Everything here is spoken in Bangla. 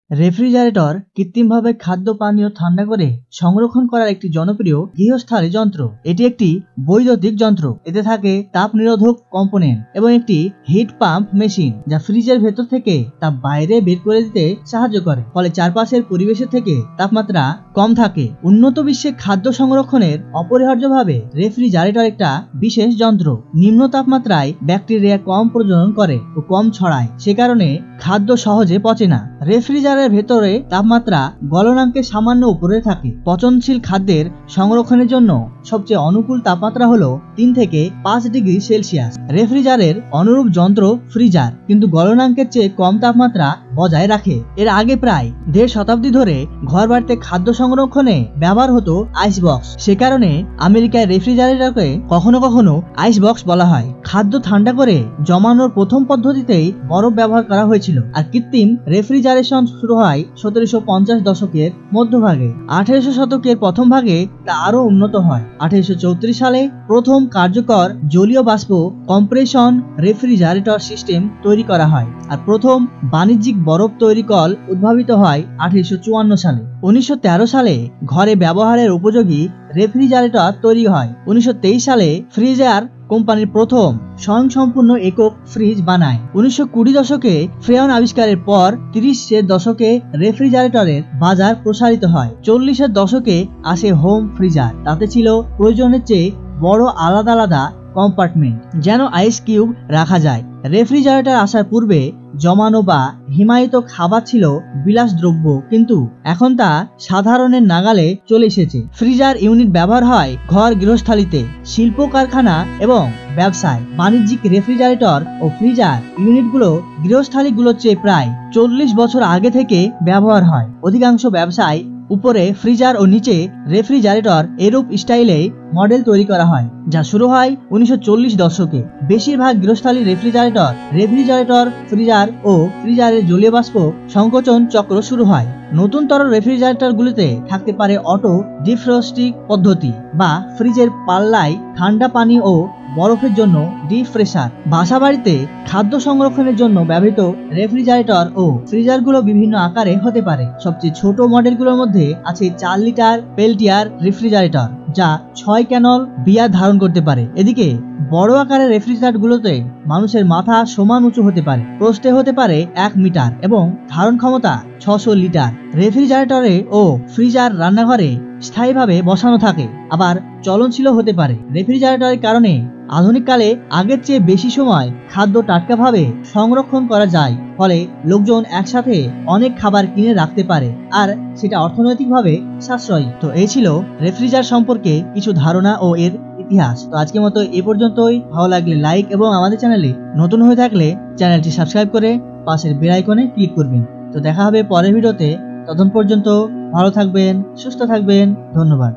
রেফ্রিজারেটর কৃত্রিমভাবে খাদ্য পানীয় ঠান্ডা করে সংরক্ষণ করার একটি জনপ্রিয় গৃহস্থালী যন্ত্র। এটি একটি বৈদ্যুতিক যন্ত্র। এতে থাকে তাপ নিরোধক কম্পোনেন্ট এবং একটি হিট পাম্প মেশিন, যা ফ্রিজের ভেতর থেকে তাপ বাইরে বের করে দিতে সাহায্য করে, ফলে চারপাশের পরিবেশের থেকে তাপমাত্রা কম থাকে। উন্নত বিশ্বে খাদ্য সংরক্ষণের অপরিহার্যভাবে রেফ্রিজারেটর একটা বিশেষ যন্ত্র। নিম্ন তাপমাত্রায় ব্যাকটেরিয়া কম প্রজনন করে ও কম ছড়ায়, সে কারণে খাদ্য সহজে পচে না। রেফ্রিজারের ভেতরে তাপমাত্রা গলনাঙ্কে সামান্য উপরে থাকে। পচনশীল খাদ্যের সংরক্ষণের জন্য সবচেয়ে অনুকূল তাপমাত্রা হলো 3 থেকে 5 ডিগ্রি সেলসিয়াস। রেফ্রিজারের অনুরূপ যন্ত্র ফ্রিজার, কিন্তু গলনাঙ্কের চেয়ে কম তাপমাত্রা বজায় রাখে। এর আগে প্রায় 1.5 শতাব্দী ধরে ঘর বাড়িতে খাদ্য সংরক্ষণে ব্যবহার হতো আইস বক্স। সে কারণে আমেরিকায় রেফ্রিজারেটরকে কখনো কখনো আইস বক্স বলা হয়। খাদ্য ঠান্ডা করে জমানোর প্রথম পদ্ধতিতেই বরফ ব্যবহার করা হয়েছিল, আর কৃত্রিম রেফ্রিজারেশন শুরু হয় 1750 দশকের মধ্যভাগে। 1800 শতকের প্রথম ভাগে তা আরো উন্নত হয়। 1834 সালে প্রথম কার্যকর জলীয় বাষ্প কম্প্রেশন রেফ্রিজারেটর সিস্টেম তৈরি করা হয়, আর প্রথম বাণিজ্যিক বরফ তৈরি কল উদ্ভাবিত হয় 1854 সালে। 1913 সালে ঘরে ব্যবহারের উপযোগী রেফ্রিজারেটর তৈরি হয়। 1923 সালে ফ্রিজার কোম্পানির প্রথম স্বয়ংসম্পূর্ণ একক ফ্রিজ বানায়। 1920 দশকে ফ্রেয়ন আবিষ্কারের পর 30 দশকে রেফ্রিজারেটরের বাজার প্রসারিত হয়। 40 দশকে আসে হোম ফ্রিজার। তাতে ছিল প্রয়োজনের চেয়ে বড় আলাদা আলাদা কম্পার্টমেন্ট, যেন আইস কিউব রাখা যায়। রেফ্রিজারেটর আসার পূর্বে জমানো বা হিমায়িত খাবার ছিল বিলাসদ্রব্য, কিন্তু এখন তা সাধারণের নাগালে চলে এসেছে। ফ্রিজার ইউনিট ব্যবহার হয় ঘর গৃহস্থালিতে, শিল্প কারখানা এবং ব্যবসায়। বাণিজ্যিক রেফ্রিজারেটর ও ফ্রিজার ইউনিটগুলো গৃহস্থালিগুলোর চেয়ে প্রায় 40 বছর আগে থেকে ব্যবহার হয়। অধিকাংশ ব্যবসায় উপরে ফ্রিজার ও নিচে রেফ্রিজারেটর এরূপ স্টাইলে মডেল তৈরি করা হয়, যা শুরু হয় 1940 দশকে। বেশিরভাগ গৃহস্থালী রেফ্রিজারেটর ফ্রিজার ও ফ্রিজারের জলীয় বাষ্প সংকোচন চক্র শুরু হয়। নতুনতর রেফ্রিজারেটরগুলিতে থাকতে পারে অটো ডিফ্রস্টিং পদ্ধতি বা ফ্রিজের পাল্লায় ঠান্ডা পানি ও বরফের জন্য ডিফ্রেশার। বাসাবাড়িতে খাদ্য সংরক্ষণের জন্য ব্যবহৃত রেফ্রিজারেটর ও ফ্রিজারগুলো বিভিন্ন আকারে হতে পারে। সবচেয়ে ছোট মডেলগুলোর মধ্যে আছে 4 লিটার পেল্টিয়ার রেফ্রিজারেটর, যা 6 ক্যানল বিয়ার ধারণ করতে পারে। এদিকে বড় আকারের রেফ্রিজারেটরগুলোতে মানুষের মাথা সমান উঁচু হতে পারে, প্রস্থে হতে পারে 1 মিটার এবং ধারণ ক্ষমতা 600 লিটার। রেফ্রিজারেটরে ও ফ্রিজার রান্নাঘরে স্থায়ীভাবে বসানো থাকে, আবার চলনশীল হতে পারে। রেফ্রিজারেটরের কারণে আধুনিককালে আগের চেয়ে বেশি সময় খাদ্য টাটকাভাবে সংরক্ষণ করা যায়, ফলে লোকজন একসাথে অনেক খাবার কিনে রাখতে পারে, আর সেটা অর্থনৈতিকভাবে সাশ্রয়ী। তো এই ছিল রেফ্রিজার সম্পর্কে কিছু ধারণা ও এর ইতিহাস। তো আজকের মতো এ পর্যন্তই। ভালো লাগলে লাইক এবং আমাদের চ্যানেলে নতুন হয়ে থাকলে চ্যানেলটি সাবস্ক্রাইব করে পাশের বেল আইকনে ক্লিক করবেন। তো দেখা হবে পরের ভিডিওতে। ততক্ষণ পর্যন্ত ভালো থাকবেন, সুস্থ থাকবেন। ধন্যবাদ।